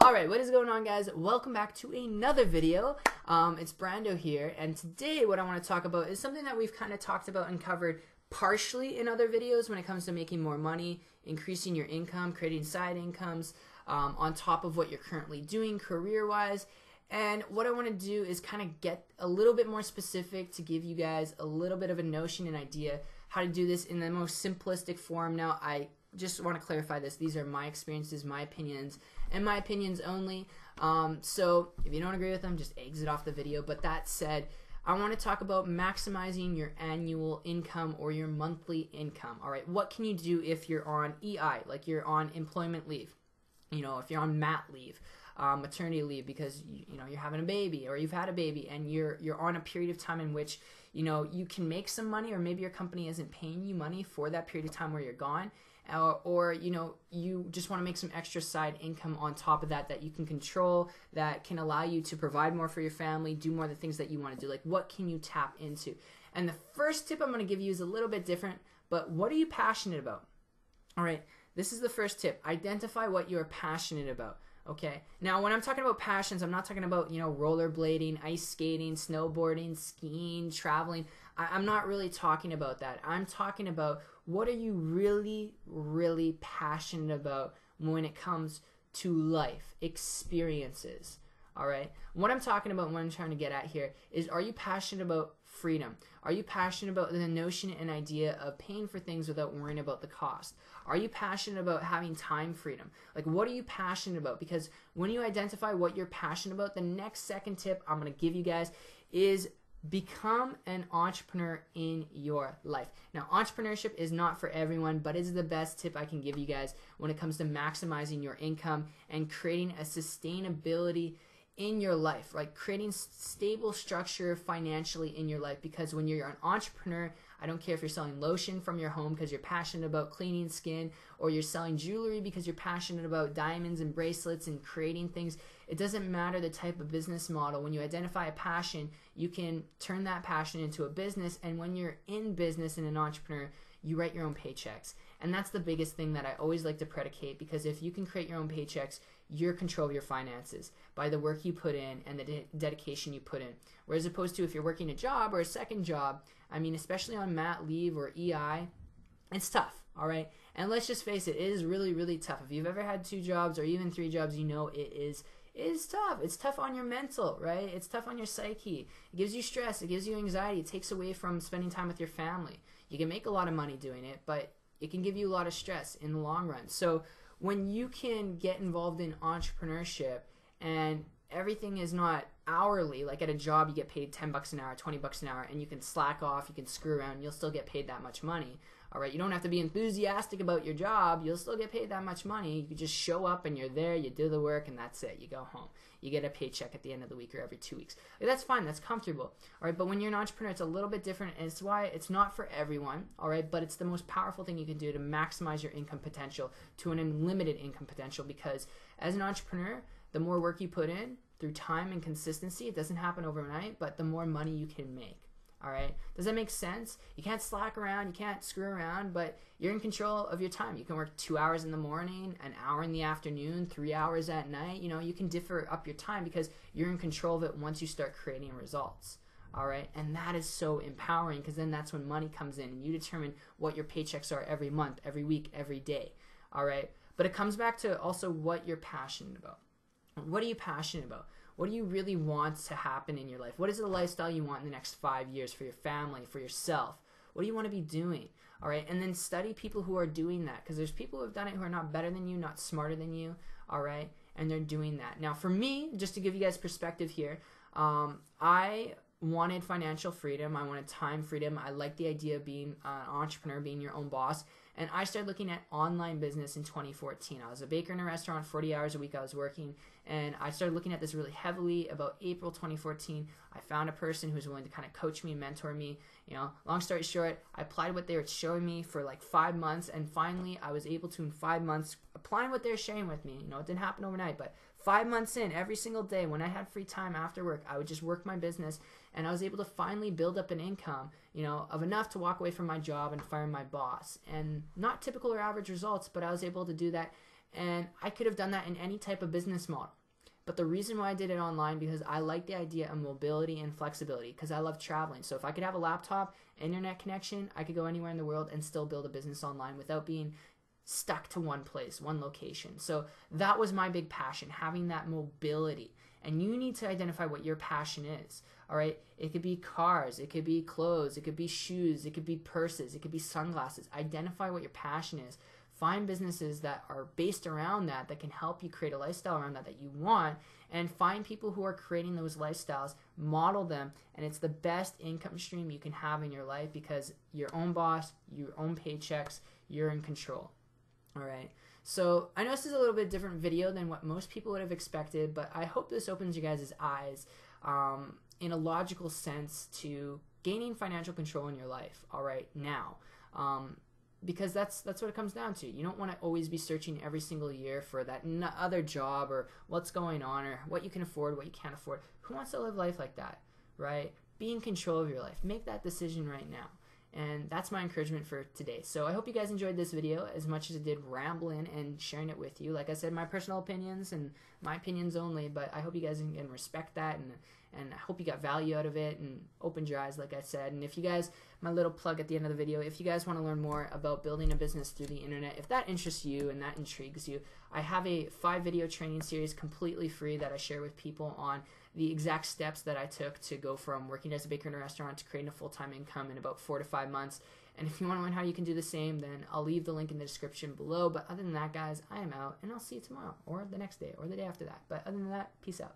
Alright, what is going on, guys? Welcome back to another video. It's Brando here, and today what I want to talk about is something that we've kind of talked about and covered partially in other videos when it comes to making more money, increasing your income, creating side incomes on top of what you're currently doing career-wise. And what I want to do is kind of get a little bit more specific to give you guys a little bit of a notion and idea how to do this in the most simplistic form. Now, I just want to clarify this. These are my experiences, my opinions, and my opinions only. So if you don't agree with them, just exit off the video. But that said, I want to talk about maximizing your annual income or your monthly income. All right, what can you do if you're on EI, like you're on employment leave? You know, if you're on mat leave, maternity leave because you know you're having a baby or you've had a baby and you're on a period of time in which you can make some money, or maybe your company isn't paying you money for that period of time where you're gone. Or you just want to make some extra side income on top of that you can control, that can allow you to provide more for your family, do more of the things that you want to do. Like, what can you tap into? And the first tip I'm going to give you is a little bit different, but what are you passionate about? All right, this is the first tip. Identify what you're passionate about. Okay, now when I'm talking about passions, I'm not talking about rollerblading, ice skating, snowboarding, skiing, traveling. I'm not really talking about that. I'm talking about what are you really, really passionate about when it comes to life experiences. All right, what I'm talking about, what I'm trying to get at here is, are you passionate about freedom? Are you passionate about the notion and idea of paying for things without worrying about the cost? Are you passionate about having time freedom? Like, what are you passionate about? Because when you identify what you're passionate about, the next second tip I'm going to give you guys is become an entrepreneur in your life. Now, entrepreneurship is not for everyone, but it's the best tip I can give you guys when it comes to maximizing your income and creating a sustainability in your life, like creating stable structure financially in your life. Because when you're an entrepreneur, I don't care if you're selling lotion from your home because you're passionate about cleaning skin, or you're selling jewelry because you're passionate about diamonds and bracelets and creating things. It doesn't matter the type of business model. When you identify a passion, you can turn that passion into a business. And when you're in business and an entrepreneur, you write your own paychecks. And that's the biggest thing that I always like to predicate, because if you can create your own paychecks, you're in control of your finances by the work you put in and the dedication you put in. Whereas opposed to if you're working a job or a second job, I mean, especially on mat leave or EI, it's tough, all right? And let's just face it, it is really, really tough. If you've ever had 2 jobs or even 3 jobs, you know it is tough. It's tough on your mental, right? It's tough on your psyche. It gives you stress. It gives you anxiety. It takes away from spending time with your family. You can make a lot of money doing it, but it can give you a lot of stress in the long run. So when you can get involved in entrepreneurship and everything is not hourly, like at a job you get paid 10 bucks an hour, 20 bucks an hour, and you can slack off, you can screw around, you'll still get paid that much money. All right, you don't have to be enthusiastic about your job, you'll still get paid that much money. You can just show up and you're there, you do the work, and that's it. You go home. You get a paycheck at the end of the week or every 2 weeks. That's fine, that's comfortable. All right, but when you're an entrepreneur, it's a little bit different, and it's why it's not for everyone, all right, but it's the most powerful thing you can do to maximize your income potential to an unlimited income potential. Because as an entrepreneur, the more work you put in through time and consistency, it doesn't happen overnight, but the more money you can make. All right, does that make sense? You can't slack around, you can't screw around, but you're in control of your time. You can work 2 hours in the morning, an hour in the afternoon, 3 hours at night. You can differ up your time because you're in control of it once you start creating results. All right, and that is so empowering, because then that's when money comes in and you determine what your paychecks are every month, every week, every day. All right, but it comes back to also what you're passionate about. What are you passionate about? What do you really want to happen in your life? What is the lifestyle you want in the next 5 years for your family, for yourself? What do you want to be doing? All right, and then study people who are doing that, because there's people who have done it who are not better than you, not smarter than you, all right, and they're doing that. Now, for me, just to give you guys perspective here, I wanted financial freedom. I wanted time freedom. I like the idea of being an entrepreneur, being your own boss. And I started looking at online business in 2014. I was a baker in a restaurant, 40 hours a week I was working, and I started looking at this really heavily about April 2014. I found a person who was willing to kind of coach me, mentor me. Long story short, I applied what they were showing me for like 5 months, and finally I was able to, in 5 months, applying what they were sharing with me. It didn't happen overnight, but 5 months in, every single day when I had free time after work, I would just work my business, and I was able to finally build up an income, of enough to walk away from my job and fire my boss. And not typical or average results, but I was able to do that And I could have done that in any type of business model. But the reason why I did it online, because I like the idea of mobility and flexibility, because I love traveling. So if I could have a laptop, internet connection, I could go anywhere in the world and still build a business online without being stuck to one place, one location. So that was my big passion, having that mobility. And you need to identify what your passion is. All right. It could be cars, it could be clothes, it could be shoes, it could be purses, it could be sunglasses. Identify what your passion is. Find businesses that are based around that, that can help you create a lifestyle around that you want, and find people who are creating those lifestyles, model them, and it's the best income stream you can have in your life because your own boss, your own paychecks, you're in control. All right. So I know this is a little bit different video than what most people would have expected, but I hope this opens you guys' eyes in a logical sense to gaining financial control in your life. All right, now. Because that's what it comes down to. You don't want to always be searching every single year for that other job or what's going on or what you can afford, what you can't afford. Who wants to live life like that, right? Be in control of your life. Make that decision right now. And that's my encouragement for today. So I hope you guys enjoyed this video as much as I did rambling and sharing it with you. Like I said, my personal opinions and my opinions only, but I hope you guys can respect that, and I hope you got value out of it and opened your eyes, like I said. And if you guys, my little plug at the end of the video, if you guys want to learn more about building a business through the internet, if that interests you and that intrigues you, I have a 5-video training series completely free that I share with people on the exact steps that I took to go from working as a baker in a restaurant to creating a full-time income in about 4 to 5 months. And if you want to learn how you can do the same, then I'll leave the link in the description below. But other than that, guys, I am out, and I'll see you tomorrow or the next day or the day after that. But other than that, peace out.